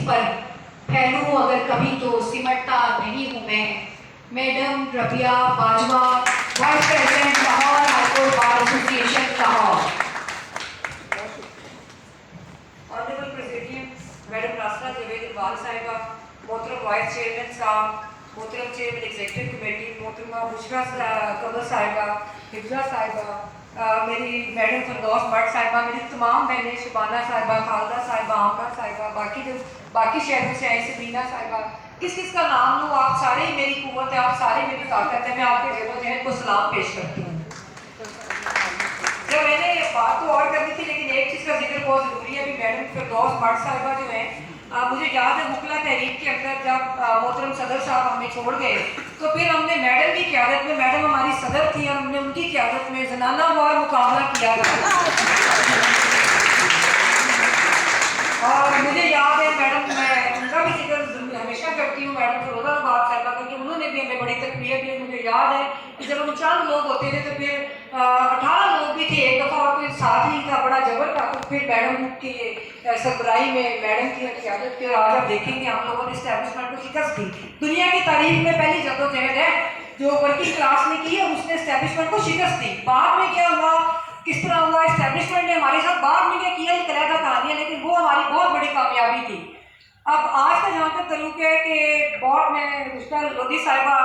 پر پھیلوں اگر کبھی تو سمٹتا نہیں ہوں میں. Madam Rabia Bajwa, vice president Lahore high court bar association Lahore. Honourable president madam Rasna Javed Iqbal صاحبہ، محترم وائس چیئرمین صاحب، محترم چیئرمین ایگزیکٹو کمیٹی، محترمہ بشرا قمر صاحبہ، حفظہ صاحبہ، میری میڈم فردوس بٹ صاحبہ، میری تمام بہنیں شبانہ صاحبہ، خالدہ صاحبہ، آمنہ صاحبہ، باقی شہروں سے آئے سبینہ صاحبہ، کس کس کا نام لوں؟ آپ سارے ہی میری قوت ہے، آپ سارے میری طاقت ہے. میں آپ کے جدوجہد کو سلام پیش کرتی ہوں. میں نے بات تو اور کرنی تھی لیکن ایک چیز کا ذکر بہت ضروری ہے. ابھی میڈم فردوس بٹ صاحبہ جو ہیں، مجھے یاد ہے مکلا تحریک کے اندر جب محترم صدر صاحب ہمیں چھوڑ گئے تو پھر ہم نے میڈم کی قیادت میں، میڈم ہماری صدر تھی اور ہم نے ان کی قیادت میں زنانہ وار مقابلہ کیا تھا. اور مجھے یاد ہے میڈم، میں ان کا بھی ذکر ہمیشہ کرتی ہوں، میڈم فروزہ آباد صاحبہ کا، کہ انہوں نے بھی ہمیں بڑی تقویت دی. مجھے یاد ہے کہ جب ہم چند لوگ ہوتے تھے تو پھر 18 لوگ بھی تھے ایک دفعہ اور کوئی ساتھ نہیں تھا، بڑا جبر تھا. تو پھر میڈم کی سربراہی میں، میڈم کی قیادت کے آج آپ دیکھیں گے ہم لوگوں نے اسٹیبلشمنٹ کو شکست دی. دنیا کی تاریخ میں پہلی جدوجہد ہے جو ورکنگ کلاس نے کی اور اس نے اسٹیبلشمنٹ کو شکست دی. بعد میں کیا ہوا، کس طرح ہوا، اسٹیبلشمنٹ نے ہمارے ساتھ بعد میں کیا کیا، یہ علیحدہ کہانی ہے، لیکن وہ ہماری بہت بڑی کامیابی تھی. اب آج کا جہاں تک تعلق ہے کہ بہت میں رشتہ لودھی صاحبہ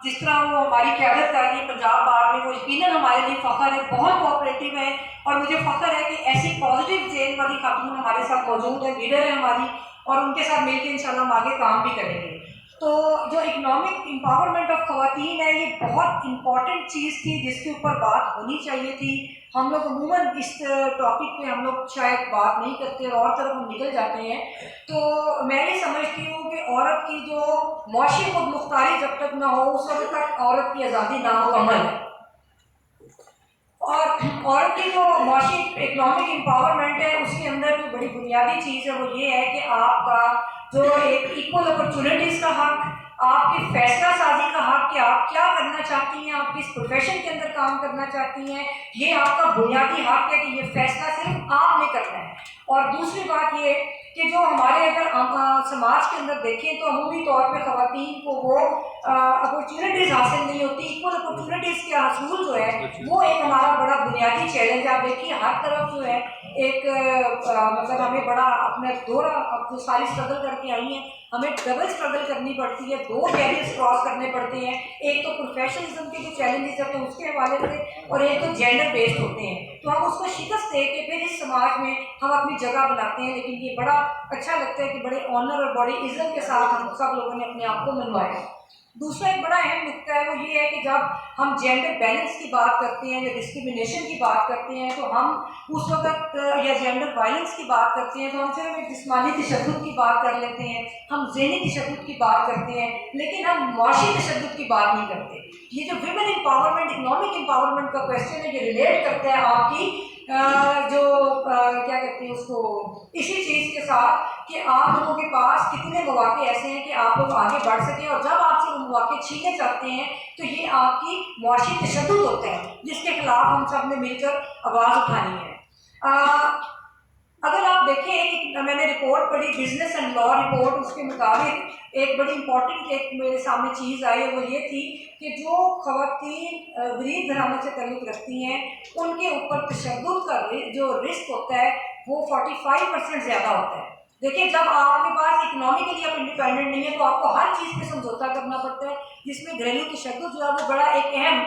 جس طرح وہ ہماری قیادت کر رہی ہے پنجاب بار میں، وہ یقیناً ہمارے لیے فخر ہے، بہت کوآپریٹو ہے. اور مجھے فخر ہے کہ ایسی پازیٹیو ذہن والی خاتون ہمارے ساتھ موجود ہے، لیڈر ہے ہماری، اور ان کے ساتھ مل کے انشاءاللہ ہم آگے کام بھی کریں گے. تو جو اکنامک امپاورمنٹ آف خواتین ہے، یہ بہت امپورٹنٹ چیز تھی جس کے اوپر بات ہونی چاہیے تھی. ہم لوگ عموماً اس ٹاپک پہ ہم لوگ شاید بات نہیں کرتے اور طرف ہم نکل جاتے ہیں. تو میں یہ سمجھتی ہوں کہ عورت کی جو معاشی خود مختاری جب تک نہ ہو اس وقت تک عورت کی آزادی نامکمل ہے. اور عورت کی جو معاشی اکنامک امپاورمنٹ ہے اس کے اندر جو بڑی بنیادی چیز ہے وہ یہ ہے کہ آپ کا جو ایک ایکول اپرچونٹیز کا حق، آپ کی فیصلہ سازی کا حق کہ آپ کیا کرنا چاہتی ہیں، آپ کس پروفیشن کے اندر کام کرنا چاہتی ہیں، یہ آپ کا بنیادی حق ہے کہ یہ فیصلہ صرف آپ نے کرنا ہے. اور دوسری بات یہ کہ جو ہمارے اگر سماج کے اندر دیکھیں تو عمومی طور پہ خواتین کو وہ اپرچونٹیز حاصل نہیں ہوتی. ایکول اپرچونٹیز کے حصول جو ہے وہ ایک ہمارا بڑا بنیادی چیلنج ہے. آپ دیکھیے ہر طرف جو ہے ایک مطلب ہمیں بڑا اپنا دورہ، اب جو ساری اسٹرگل کر کے آئی ہیں، ہمیں ڈبل اسٹرگل کرنی پڑتی ہے، 2 بیریئرس کراس کرنے پڑتے ہیں. ایک تو پروفیشنلزم کے جو چیلنجز ہوتے ہیں اس کے حوالے سے، اور ایک تو جینڈر بیسڈ ہوتے ہیں. تو ہم اس کو شکست دے کے پھر اس سماج میں ہم اپنی جگہ بناتے ہیں. لیکن یہ بڑا اچھا لگتا ہے کہ بڑے آنر اور بڑی عزت کے ساتھ ہم سب لوگوں نے اپنے آپ کو منوایا. دوسرا ایک بڑا اہم نکتہ ہے وہ یہ ہے کہ جب ہم جینڈر بیلنس کی بات کرتے ہیں یا ڈسکرمنیشن کی بات کرتے ہیں تو ہم اس وقت، یا جینڈر وائلنس کی بات کرتے ہیں تو ہم صرف ایک جسمانی تشدد کی بات کر لیتے ہیں، ہم ذہنی تشدد کی بات کرتے ہیں، لیکن ہم معاشی تشدد کی بات نہیں کرتے. یہ جو ویمن امپاورمنٹ، اکنامک امپاورمنٹ کا کویشچن ہے، یہ ریلیٹ کرتا ہے آپ کی جو کیا کہتے ہیں اس کو، اسی چیز کے ساتھ کہ آپ لوگوں کے پاس کتنے مواقع ایسے ہیں کہ آپ لوگ آگے بڑھ سکیں، اور جب آپ سے وہ مواقع چھینے چاہتے ہیں تو یہ آپ کی معاشی تشدد ہوتا ہے جس کے خلاف ہم سب نے مل کر آواز اٹھانی ہے. اگر آپ دیکھیں، ایک میں نے رپورٹ پڑھی، بزنس اینڈ لا رپورٹ، اس کے مطابق ایک بڑی امپورٹنٹ ایک میرے سامنے چیز آئی وہ یہ تھی کہ جو خواتین غریب گھرانوں سے تعلق رکھتی ہیں ان کے اوپر تشدد کا جو رسک ہوتا ہے وہ 45% زیادہ ہوتا ہے. دیکھیں، جب آپ کے پاس اکنامکلی آپ انڈیپینڈنٹ نہیں ہے تو آپ کو ہر چیز پہ سمجھوتا کرنا پڑتا ہے، جس میں گھریلو تشدد جو ہے وہ بڑا ایک اہم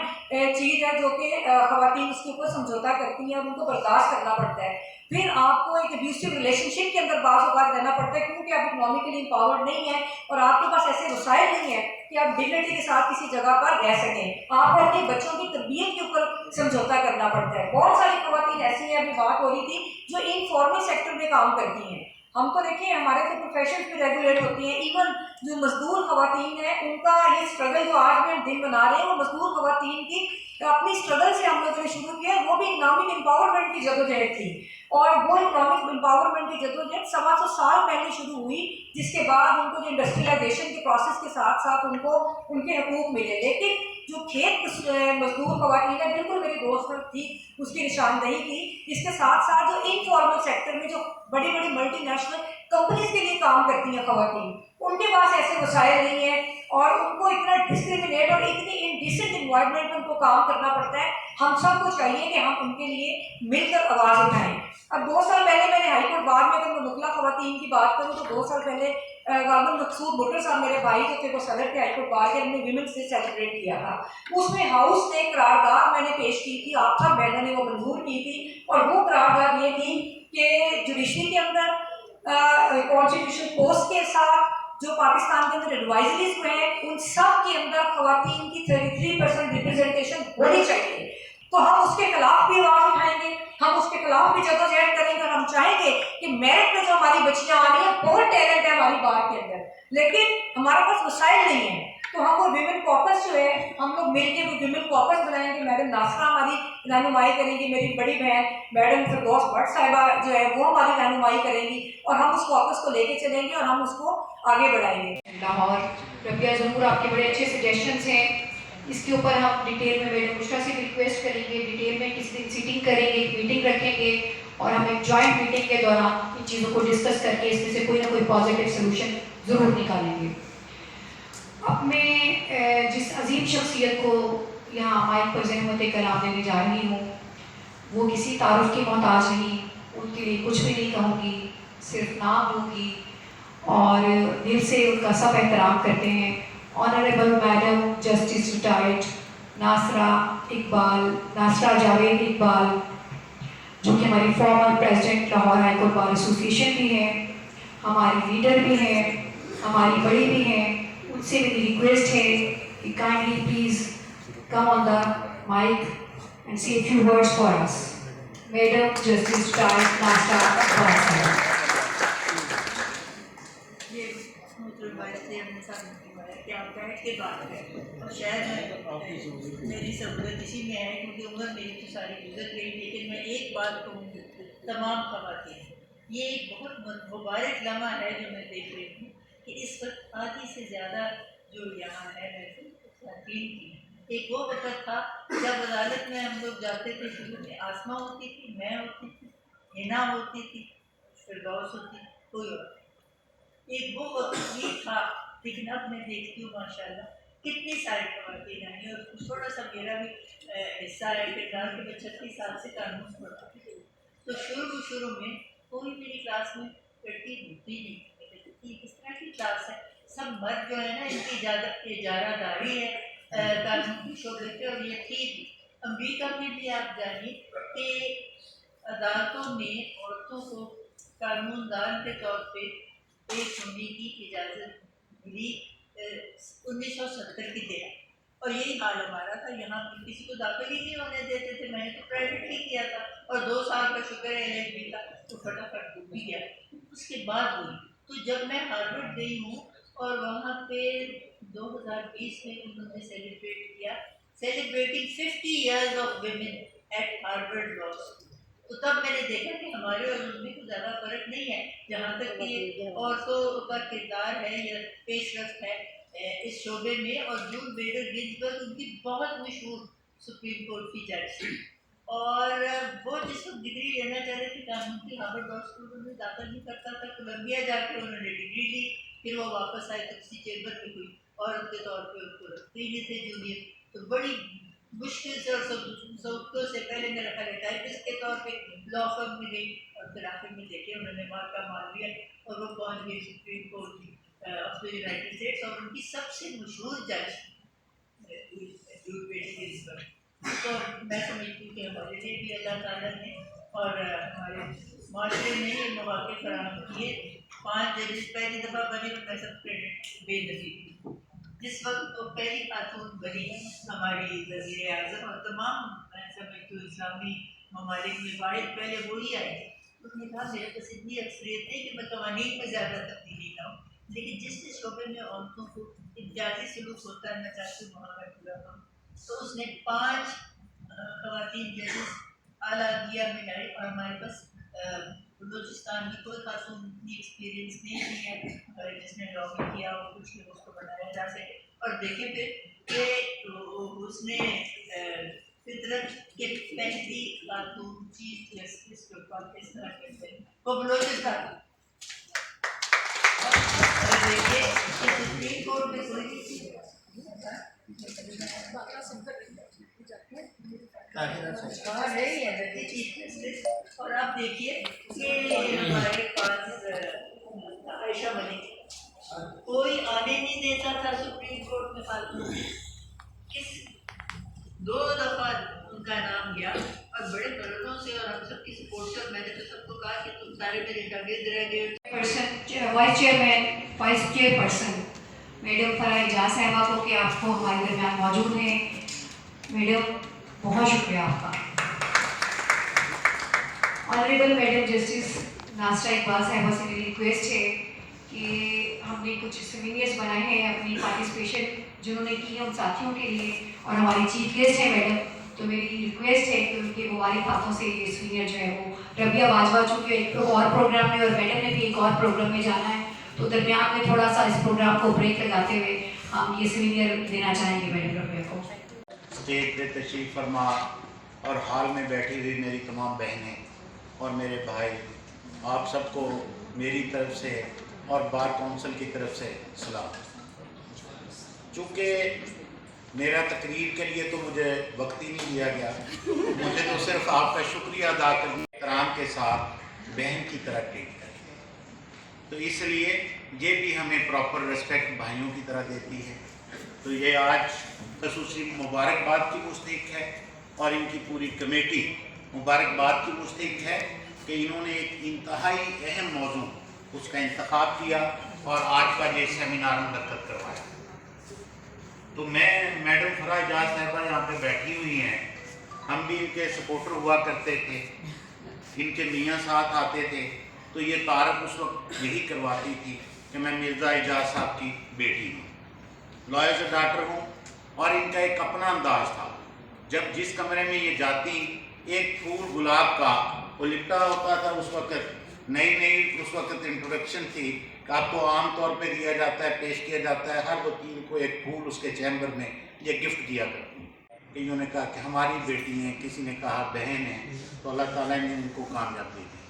چیز ہے جو کہ خواتین اس کے اوپر سمجھوتا کرتی ہیں اور ان کو برداشت کرنا پڑتا ہے. پھر آپ کو ایک ابیوسو ریلیشن شپ کے اندر بعض اوقات رہنا پڑتا ہے کیونکہ آپ اکنامکلی امپاورڈ نہیں ہیں اور آپ کے پاس ایسے وسائل نہیں ہیں کہ آپ ڈگنیٹی کے ساتھ کسی جگہ پر رہ سکیں. آپ کو اپنے بچوں کی تربیت کے اوپر سمجھوتا کرنا پڑتا ہے. بہت ساری خواتین ایسی ہیں، ابھی بات ہو رہی تھی، جو انفارمل سیکٹر میں کام کرتی ہیں. ہم تو دیکھیں ہمارے تو پروفیشن بھی ریگولیٹ ہوتی ہیں. ایون جو مزدور خواتین ہیں ان کا یہ اسٹرگل جو آج میں دن بنا رہے ہیں وہ مزدور خواتین کی اپنی اسٹرگل سے ہم لوگوں نے شروع کیا. وہ بھی اکنامک امپاورمنٹ کی جدوجہد تھی، اور وہ اکنامک امپاورمنٹ کی جدوجہد 125 سال پہلے شروع ہوئی، جس کے بعد ان کو جو انڈسٹریلائزیشن کے پروسیس کے ساتھ ساتھ ان کو ان کے حقوق ملے. لیکن جو کھیت مزدور خواتین ہے، بالکل میری دوست تھی، اس کی نشاندہی کی. اس کے ساتھ ساتھ جو انفارمل سیکٹر میں جو بڑی بڑی ملٹی نیشنل कंपनीज के लिए काम करती हैं खवातीन, उनके पास ऐसे वसाइल नहीं है और उनको इतना डिस्क्रिमिनेट और इतनी इनडिसेंट इन्वायरमेंट में उनको काम करना पड़ता है। हम सबको चाहिए कि हम उनके लिए मिलकर आवाज़ उठाएं। अब 2 साल पहले मैंने हाई कोर्ट बार में, अगर मैं मुतला खवातीन की बात करूँ तो 2 साल पहले गालिब मकसूद भुट्टर साहब मेरे भाई जो थे वो सदर थे हाई कोर्ट बार के, हमने विमेंस डे सेलिब्रेट किया था। उसमें हाउस ने करारदाद मैंने पेश की थी, आप सब बहनों ने वो मंजूर की थी और वो करारदाद ये थी कि जुडिशरी के अंदर कॉन्स्टिट्यूशन पोस्ट के साथ जो पाकिस्तान के अंदर एडवाइजरीज हुए हैं उन सब के अंदर खवातीन की 33% रिप्रेजेंटेशन होनी चाहिए। तो हम उसके खिलाफ भी आवाज़ उठाएंगे, हम उसके खिलाफ भी जदोजहद करेंगे और हम चाहेंगे कि मेरिट में जो हमारी बच्चियां आ रही हैं, बहुत टैलेंट है हमारी बात के अंदर, लेकिन हमारे पास वसाइल नहीं है। तो हम वो विमेन कॉकस जो है, हम लोग मिलके वो विमेन कॉकस बनाएंगे। मैडम नासरा हमारी रहनुमाई करेंगी, मेरी बड़ी बहन मैडम फिरदौस भट्ट साहिबा जो है वो हमारी रहनुमाई करेंगी और हम उस कॉकस को लेके चलेंगे और हम उसको आगे बढ़ाएंगे। लाहौर रबिया, ज़रूर आपके बड़े अच्छे सजेशंस हैं, इसके ऊपर हम डिटेल में मैडम बुशरा से रिक्वेस्ट करेंगे, डिटेल में किसी दिन सीटिंग करेंगे, एक मीटिंग रखेंगे और हम एक जॉइंट मीटिंग के दौरान इन चीज़ों को डिस्कस करके इसमें से कोई ना कोई पॉजिटिव सोल्यूशन ज़रूर निकालेंगे। अब मैं जिस अजीम शख्सियत को यहाँ माइक पर ज़हमत कलाम देने जा रही हूँ, वो किसी तारुफ की मोहताज नहीं, उनके लिए कुछ भी नहीं कहूँगी, सिर्फ नाम दूँगी और दिल से उनका सब एहतराम करते हैं। ऑनरेबल मैडम जस्टिस रिटायर्ड नासरा जावेद इकबाल, जो कि हमारी former president Lahore high court bar association भी हैं, हमारी लीडर भी हैं, हमारी बड़ी भी हैं, उनसे मेरी रिक्वेस्ट है कि kindly please come on the mic and say a few words for us. Madam justice retired Nasra Iqbal. कि आप बैठ के बात करें और शायद मेरी सहूलत इसी में है क्योंकि उम्र मेरी तो सारी गुजर गई, लेकिन मैं एक बात कहूँगी तमाम ख़वातीन, ये एक बहुत मुबारक लम्हा है जो मैं देख रही हूँ कि इस वक्त आधी से ज़्यादा जो यहाँ है ख़वातीन की। एक वो वक्त था जब अदालत में हम लोग जाते थे, शुरू में आसमा होती थी, मैं होती थी, हिना होती थी, फिरदौस होती, कोई और। एक वो वक्त ये था, लेकिन अब मैं देखती हूँ माशाल्लाह कितनी सारी ख़वातीन आई और थोड़ा सा मेरा भी हिस्सा है किरदार के। मैं 36 साल से कानून पढ़ता हूँ, तो शुरू में कोई मेरी क्लास में लड़की होती नहीं, किस तरह की क्लास है, सब मर्द जो है ना, इनकी इजारादारी है कानून के शोबे पे। और ये ठीक अमेरिका में भी आप जानिए कि अदालतों ने औरतों को कानूनदान के तौर पे पेश होने की इजाज़त मिली 1970 की दिहाई, और यही हाल हमारा था। यहाँ किसी को दाखिल ही नहीं होने देते थे, मैंने तो प्राइवेटली किया था और 2 साल का शुक्र है LLB का, तो फटाफट डूब भी गया। उसके बाद हुई तो जब मैं हार्वर्ड गई हूँ और वहाँ पे 2020 में उन्होंने सेलिब्रेट किया, celebrating 50 years of women eight Harvard law school, तो तब मैंने देखा कि हमारे और उनमें तो ज़्यादा फर्क नहीं है, जहाँ तक कि औरतों का किरदार है या पेशरफ्त है इस शोबे में। और जून बेडर गिन्सबर्ग उनकी बहुत मशहूर सुप्रीम कोर्ट की जज थी, और वो जिस वक्त डिग्री लेना चाह रहे थे कानून की, हार्वर्ड लॉ स्कूल में दाखिल नहीं करता था, कोलंबिया जाकर उन्होंने डिग्री ली, फिर वो वापस आए तो किसी चेम्बर में कोई औरत के तौर पर उनको रखते ही नहीं थे जूनियर, तो बड़ी मुश्किल से और सबको से पहले मेरा ख्याल टाइपिस्ट के तौर पे लॉ फर्म में गई और फिर आखिर में देखे उन्होंने मार्का मार लिया और वो पहुंच गई सुप्रीम कोर्ट की ऑफ द यूनाइटेड स्टेट्स, और उनकी सबसे मशहूर जज तो मैं समझती हूँ कि हमारे लिए भी अल्लाह ताला ने और हमारे माशरे ने ये मौके फराहम किए। 5 जजेस पहली दफ़ा बने और मैं सब क्रेडिट बेनज़ीर जिस वक्त तो पहली खातून बनी हमारी वज़ीर आज़म, और तमाम मैं समझती हूँ इस्लामी ममालिक में वाहिद पहले वही आए थे। उसने कहा मेरे पास इतनी अक्सरियत नहीं कि मैं कवानीन में ज़्यादा तब्दीली लाऊँ, लेकिन जिस जिस शोबे में औरतों को इम्तियाजी सलूक होता है मैं चाहती हूँ वहाँ पर पूरा करूँ। तो उसने 5 ख़वातीन जजेस आला दिया में लाई, और हमारे पास बलूचिस्तान में कोई खातून इतनी एक्सपीरियंस नहीं है जिसने लॉ में किया हो, कुछ भी उसको बनाया जा सके। और देखें फिर कि उसने फितरत के पहली खातून चीफ जस्टिस के ऊपर किस तरह के वो बलूचिस्तान देखिए कि सुप्रीम कोर्ट में कोई हाँ नहीं है देखिए चीफ जस्टिस। और आप देखिए कि हमारे पास आयशा मलिक कोई आने नहीं देता था सुप्रीम कोर्ट में फालतू किस 2 दफा उनका नाम गया और बड़े करोड़ों से और हम सबकी सपोर्ट से। और मैंने तो सबको कहा कि तुम सारे मेरे शागिर्द रह गए। Vice chairperson madam Farah Ejaz sahiba को कि आपको हमारे दरमियान मौजूद हैं। मैडम बहुत शुक्रिया आपका। ऑनरेबल मैडम जस्टिस नास्टा इकबाल साहिबा से मेरी रिक्वेस्ट है कि हमने कुछ सेमिनार्स बनाए हैं अपनी पार्टिसिपेशन जिन्होंने की है उन साथियों के लिए, और हमारी चीफ गेस्ट है मैडम, तो मेरी रिक्वेस्ट है कि उनके मुबारक हाथों से ये सेमिनार जो है वो रबिया बाजवा चूँकि एक और प्रोग्राम में और मैडम ने भी एक और प्रोग्राम में जाना है, तो दरमियान में थोड़ा सा इस प्रोग्राम को ब्रेक लगाते हुए हम ये सेमिनार देना चाहेंगे मैडम रबिया को। स्टेज पे तशरीफ़ फरमा और हॉल में बैठी हुई मेरी तमाम बहनें और मेरे भाई, आप सबको मेरी तरफ से और बार कौंसिल की तरफ से सलाम। चूँकि मेरा तकरीर के लिए तो मुझे वक्त ही नहीं दिया गया, मुझे तो सिर्फ आपका शुक्रिया अदा करने एहतराम के साथ बहन की तरह ट्रीट करें, तो इसलिए ये भी हमें प्रॉपर रिस्पेक्ट भाइयों की तरह देती है। तो ये आज खसूसी मुबारकबाद की मुस्तहिक है और इनकी पूरी कमेटी मुबारकबाद की मुस्तहिक है कि इन्होंने एक इंतहाई अहम मौजू उसका इंतखाब किया और आज का ये सेमिनार मुनक्कद करवाया। तो मैं मैडम फराह एजाज साहिबा यहाँ पे बैठी हुई हैं, हम भी इनके सपोर्टर हुआ करते थे, इनके मियाँ साथ आते थे, तो ये तारफ़ उस वक्त यही करवाती थी कि मैं मिर्ज़ा एजाज साहब की बेटी हूँ, लॉयर से डॉक्टर हूँ। और इनका एक अपना अंदाज था, जब जिस कमरे में ये जाती एक फूल गुलाब का वो लिपटा होता था, उस वक्त नई उस वक्त इंट्रोडक्शन थी कि आपको आम तौर पे दिया जाता है, पेश किया जाता है, हर वकील को एक फूल उसके चैम्बर में ये गिफ्ट दिया करती हैं। कईयों ने कहा कि हमारी बेटी हैं, किसी ने कहा बहन है, तो अल्लाह ताला ने इनको कामयाबी दी।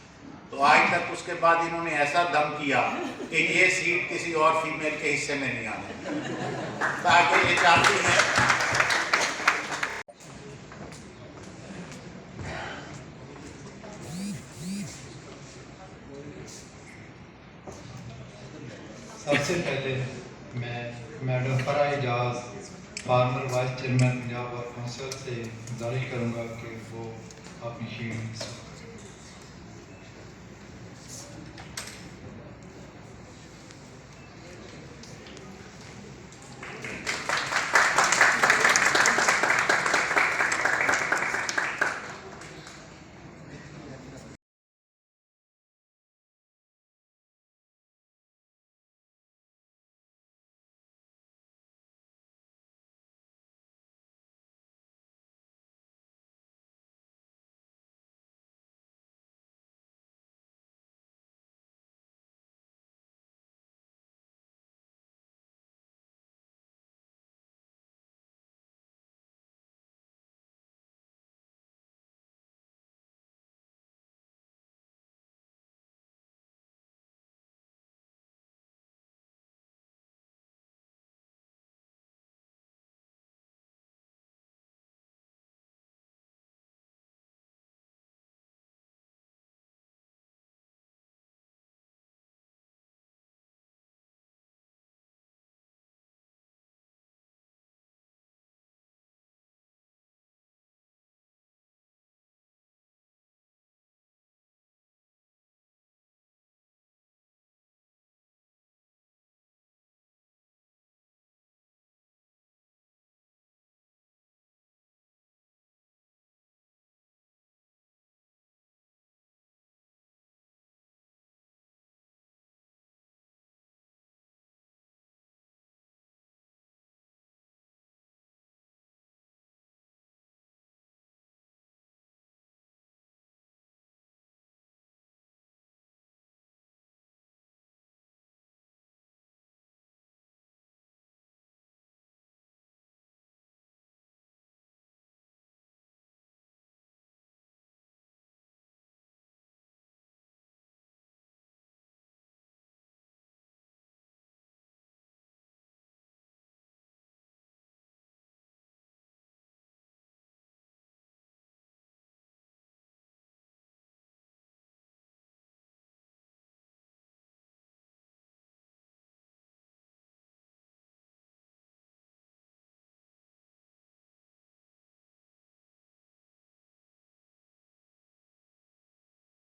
तो आज तक उसके बाद इन्होंने ऐसा दम किया कि ये सीट किसी और फीमेल के हिस्से में नहीं आने, ताकि ये चाहती हैं सबसे पहले मैं madam Farah Ejaz former vice chairman Punjab bar council से गुजारिश करूँगा कि वो अपनी शीट